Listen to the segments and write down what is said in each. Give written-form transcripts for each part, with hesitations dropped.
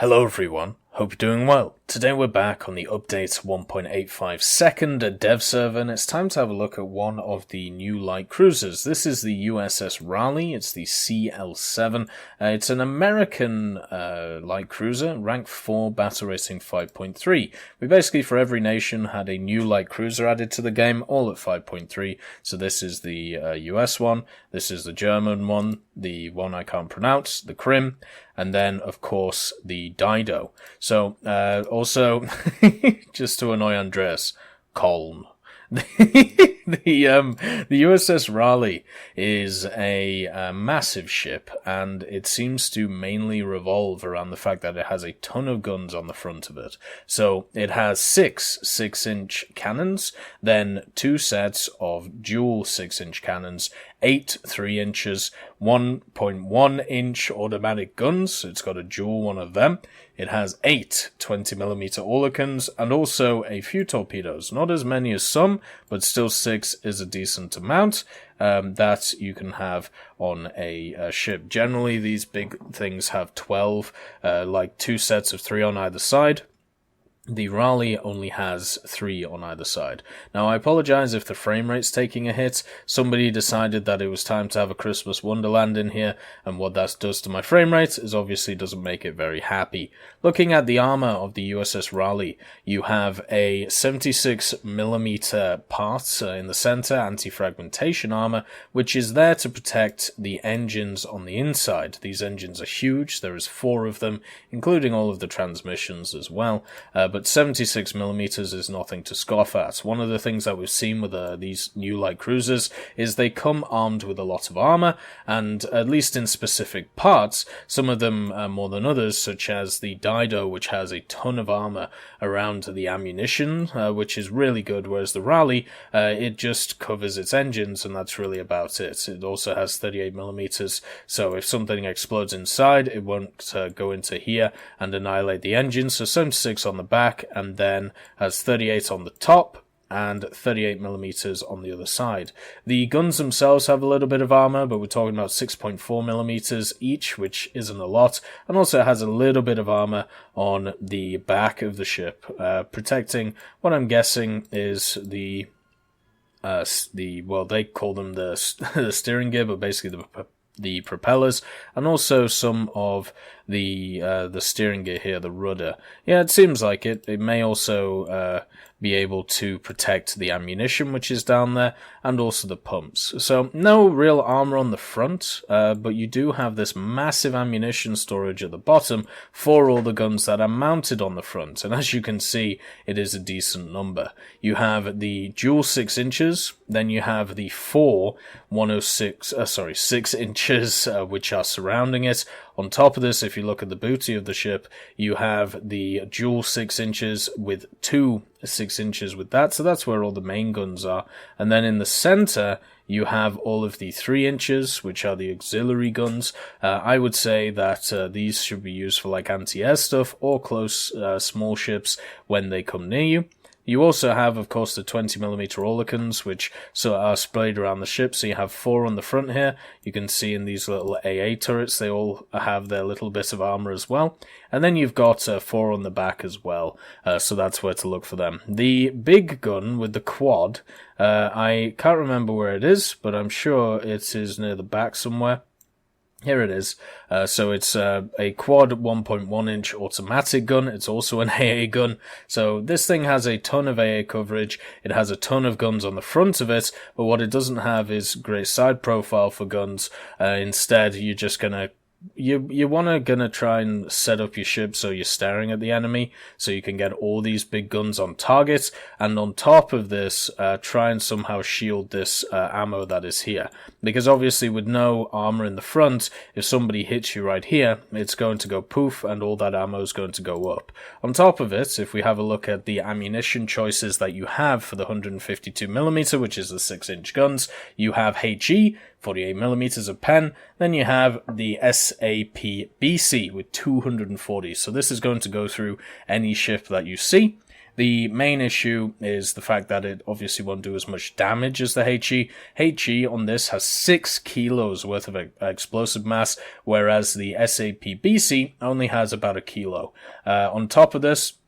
Hello everyone, hope you're doing well. Today we're back on the update 1.85 second dev server, and it's time to have a look at one of the new light cruisers. This is the USS Raleigh. It's the CL-7. It's an American light cruiser, rank 4, battle rating 5.3. We basically, for every nation, had a new light cruiser added to the game, all at 5.3. So this is the US one, this is the German one, the one I can't pronounce, the Krim, and then, of course, the Dido. So, also, just to annoy Andreas, Colm. The USS Raleigh is a massive ship, and it seems to mainly revolve around the fact that it has a ton of guns on the front of it. So it has 6-inch cannons, then 2 sets of dual 6-inch cannons, 8 3-inches, 1.1-inch automatic guns. It's got a dual one of them. It has 8 20mm Oerlikons and also a few torpedoes. Not as many as some, but still 6 is a decent amount that you can have on a ship. Generally, these big things have 12, like 2 sets of 3 on either side. The Raleigh only has 3 on either side. Now, I apologize if the frame rate's taking a hit. Somebody decided that it was time to have a Christmas Wonderland in here, and what that does to my frame rate is obviously doesn't make it very happy. Looking at the armor of the USS Raleigh, you have a 76mm part in the center, anti-fragmentation armor, which is there to protect the engines on the inside. These engines are huge. There is 4 of them, including all of the transmissions as well. But 76mm is nothing to scoff at. One of the things that we've seen with these new light cruisers is they come armed with a lot of armor, and at least in specific parts, some of them more than others, such as the Dido, which has a ton of armor around the ammunition, which is really good, whereas the Raleigh, it just covers its engines, and that's really about it. It also has 38mm, so if something explodes inside, it won't go into here and annihilate the engine. So 76 on the back, and then has 38 on the top and 38mm on the other side. The guns themselves have a little bit of armor, but we're talking about 6.4mm each, which isn't a lot, and also has a little bit of armor on the back of the ship, protecting what I'm guessing is the well, they call them the steering gear, but basically the propellers, and also some of the steering gear here, the rudder. Yeah, it seems like it. It may also be able to protect the ammunition which is down there, and also the pumps. So no real armor on the front, but you do have this massive ammunition storage at the bottom for all the guns that are mounted on the front, and as you can see, it is a decent number. You have the dual 6 inches, then you have the 4 6 inches which are surrounding it. On top of this, if you look at the booty of the ship, you have the dual 6 inches with 2 6 inches with that, so that's where all the main guns are. And then in the center, you have all of the 3 inches, which are the auxiliary guns. I would say that these should be used for like anti-air stuff or close small ships when they come near you. You also have, of course, the 20mm Oerlikons, which are sprayed around the ship. So you have 4 on the front here. You can see in these little AA turrets, they all have their little bit of armor as well. And then you've got 4 on the back as well. So that's where to look for them. The big gun with the quad, I can't remember where it is, but I'm sure it is near the back somewhere. Here it is. So it's a quad 1.1-inch automatic gun. It's also an AA gun. So this thing has a ton of AA coverage. It has a ton of guns on the front of it, but what it doesn't have is great side profile for guns. Instead, you're just gonna gonna try and set up your ship so you're staring at the enemy, so you can get all these big guns on target, and on top of this, try and somehow shield this ammo that is here. Because obviously with no armor in the front, if somebody hits you right here, it's going to go poof, and all that ammo is going to go up. On top of it, if we have a look at the ammunition choices that you have for the 152mm, which is the 6-inch guns, you have HE, 48mm of pen, then you have the SAP-BC with 240. So this is going to go through any ship that you see. The main issue is the fact that it obviously won't do as much damage as the HE. HE on this has 6 kilos worth of explosive mass, whereas the SAP-BC only has about a kilo. On top of this,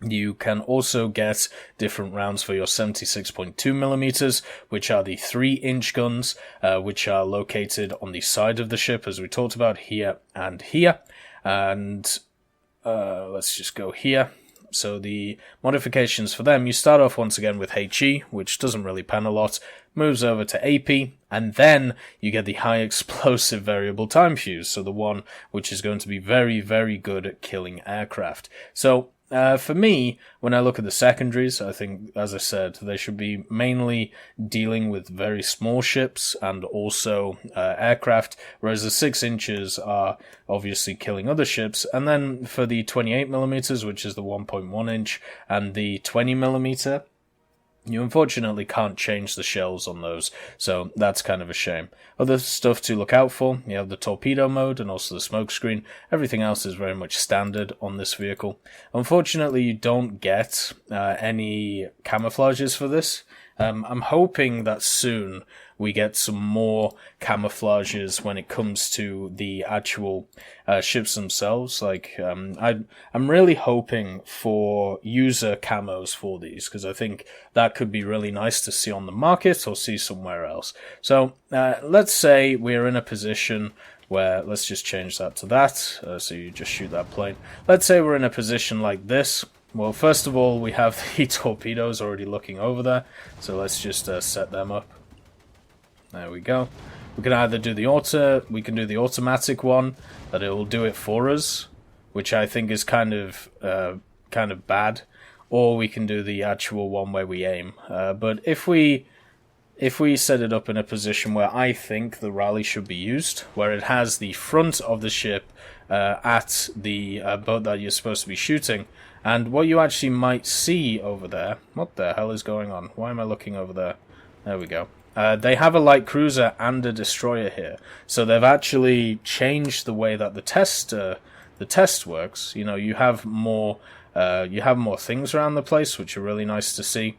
you can also get different rounds for your 76.2mm, which are the 3-inch guns, which are located on the side of the ship, as we talked about, here and here. And let's just go here. So the modifications for them, you start off once again with HE, which doesn't really pen a lot, moves over to AP, and then you get the high explosive variable time fuse, so the one which is going to be very, very good at killing aircraft. So for me, when I look at the secondaries, I think, as I said, they should be mainly dealing with very small ships and also aircraft, whereas the 6 inches are obviously killing other ships. And then for the 28mm, which is the 1.1 inch, and the 20mm, you unfortunately can't change the shells on those, so that's kind of a shame. Other stuff to look out for, you have the torpedo mode and also the smoke screen. Everything else is very much standard on this vehicle. Unfortunately, you don't get any camouflages for this. I'm hoping that soon we get some more camouflages when it comes to the actual ships themselves. Like, I'm really hoping for user camos for these, because I think that could be really nice to see on the market or see somewhere else. So let's say we're in a position where, let's just change that to that, so you just shoot that plane. Let's say we're in a position like this. Well, first of all, we have the torpedoes already looking over there, so let's just set them up. There we go. We can either do the automatic one, that it will do it for us, which I think is kind of bad, or we can do the actual one where we aim. But if we set it up in a position where I think the Raleigh should be used, where it has the front of the ship at the boat that you're supposed to be shooting, and what you actually might see over there... What the hell is going on? Why am I looking over there? There we go. They have a light cruiser and a destroyer here, so they've actually changed the way that the test works. You know, you have more things around the place, which are really nice to see.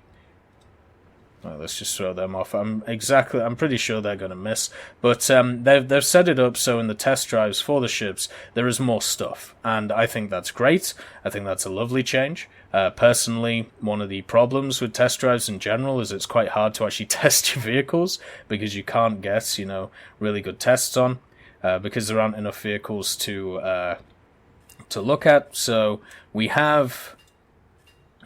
Well, let's just throw them off. I'm pretty sure they're going to miss. But they've set it up so in the test drives for the ships, there is more stuff. And I think that's great. I think that's a lovely change. Personally, one of the problems with test drives in general is it's quite hard to actually test your vehicles, because you can't get, really good tests on, because there aren't enough vehicles to look at. So we have...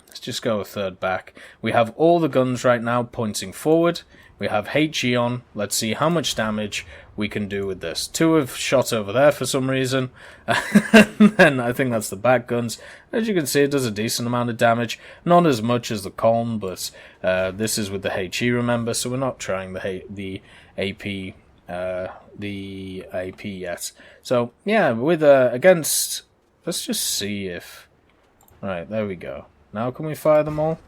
Let's just go a third back. We have all the guns right now pointing forward. We have HE on. Let's see how much damage we can do with this. 2 have shot over there for some reason. And then I think that's the back guns. As you can see, it does a decent amount of damage. Not as much as the Colm, but this is with the HE, remember, so we're not trying the AP yet. So yeah, with against... Let's just see if... Right, there we go. Now can we fire them all?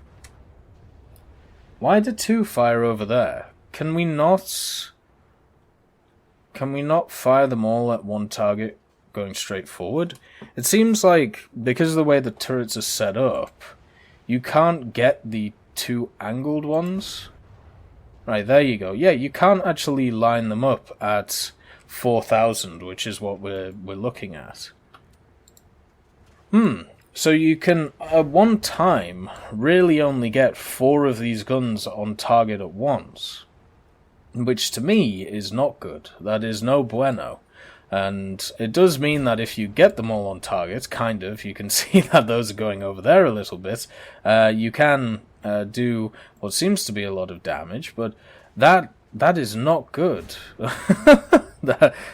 Why did 2 fire over there? Can we not fire them all at one target going straight forward? It seems like, because of the way the turrets are set up, you can't get the 2 angled ones. Right, there you go. Yeah, you can't actually line them up at 4,000, which is what we're looking at. So you can, at one time, really only get 4 of these guns on target at once. Which, to me, is not good. That is no bueno. And it does mean that if you get them all on target, kind of, you can see that those are going over there a little bit, you can do what seems to be a lot of damage, but that is not good.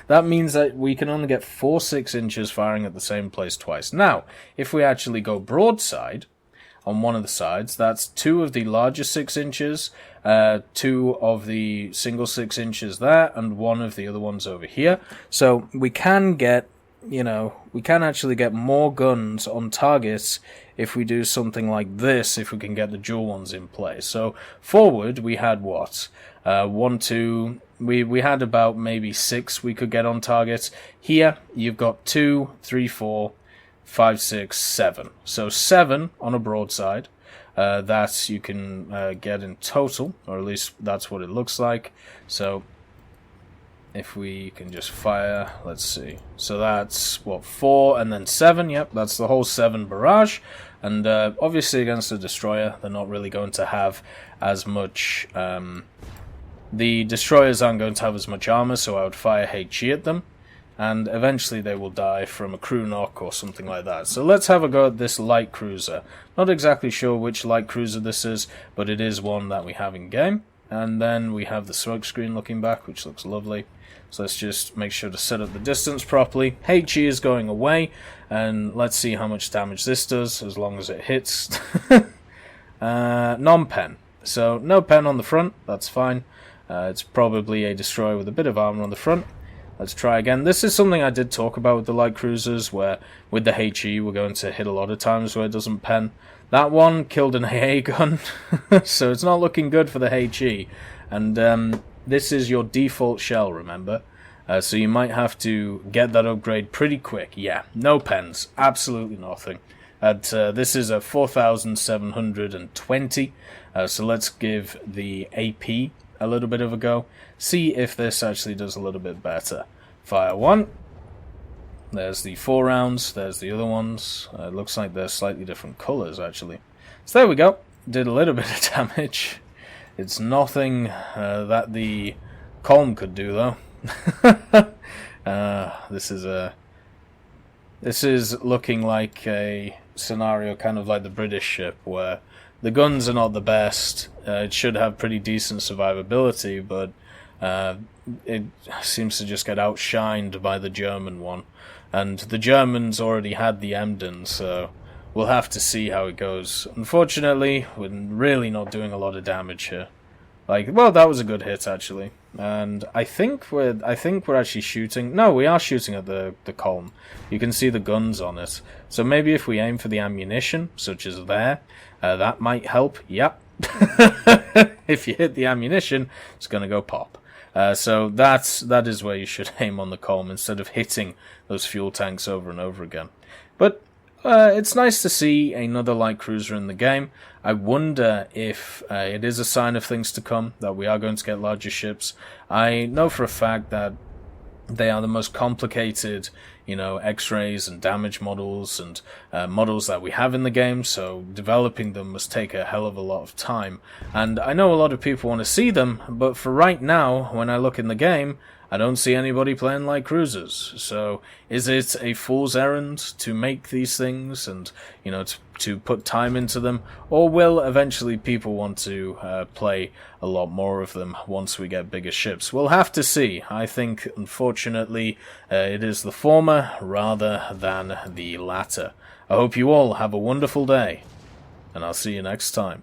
That means that we can only get 4 6 inches firing at the same place twice. Now, if we actually go broadside on one of the sides, that's 2 of the larger 6 inches, 2 of the single 6 inches there, and 1 of the other ones over here. So we can get, we can actually get more guns on targets if we do something like this, if we can get the dual ones in place. So forward, we had what? 1, 2... We had about maybe 6 we could get on target. Here, you've got 2, 3, 4, 5, 6, 7. So 7 on a broadside. that you can get in total, or at least that's what it looks like. So if we can just fire, let's see. So that's, what, 4 and then 7? Yep, that's the whole 7 barrage. And obviously against the destroyer, they're not really going to have as much... the destroyers aren't going to have as much armor, so I would fire HE at them. And eventually they will die from a crew knock or something like that. So let's have a go at this light cruiser. Not exactly sure which light cruiser this is, but it is one that we have in game. And then we have the smoke screen looking back, which looks lovely. So let's just make sure to set up the distance properly. HE is going away, and let's see how much damage this does, as long as it hits. Non-pen. So no pen on the front, that's fine. It's probably a destroyer with a bit of armor on the front. Let's try again. This is something I did talk about with the light cruisers, where with the HE we're going to hit a lot of times where it doesn't pen. That one killed an AA gun, so it's not looking good for the HE. And this is your default shell, remember? So you might have to get that upgrade pretty quick. Yeah, no pens, absolutely nothing. This is a 4,720, so let's give the AP a little bit of a go. See if this actually does a little bit better. Fire 1. There's the 4 rounds, there's the other ones. It looks like they're slightly different colours, actually. So there we go. Did a little bit of damage. It's nothing that the column could do, though. This is looking like a scenario kind of like the British ship, where the guns are not the best. It should have pretty decent survivability, but it seems to just get outshined by the German one. And the Germans already had the Emden, so we'll have to see how it goes. Unfortunately, we're really not doing a lot of damage here. Like, well, that was a good hit, actually. And I think we're actually shooting... No, we are shooting at the column. You can see the guns on it. So maybe if we aim for the ammunition, such as there, that might help. Yep. If you hit the ammunition, it's going to go pop. So that is where you should aim on the column, instead of hitting those fuel tanks over and over again. But it's nice to see another light cruiser in the game. I wonder if it is a sign of things to come, that we are going to get larger ships. I know for a fact that they are the most complicated, X-rays and damage models and models that we have in the game, so developing them must take a hell of a lot of time. And I know a lot of people want to see them, but for right now, when I look in the game, I don't see anybody playing light cruisers. So is it a fool's errand to make these things and, to put time into them? Or will eventually people want to play a lot more of them once we get bigger ships? We'll have to see. I think, unfortunately, it is the former rather than the latter. I hope you all have a wonderful day, and I'll see you next time.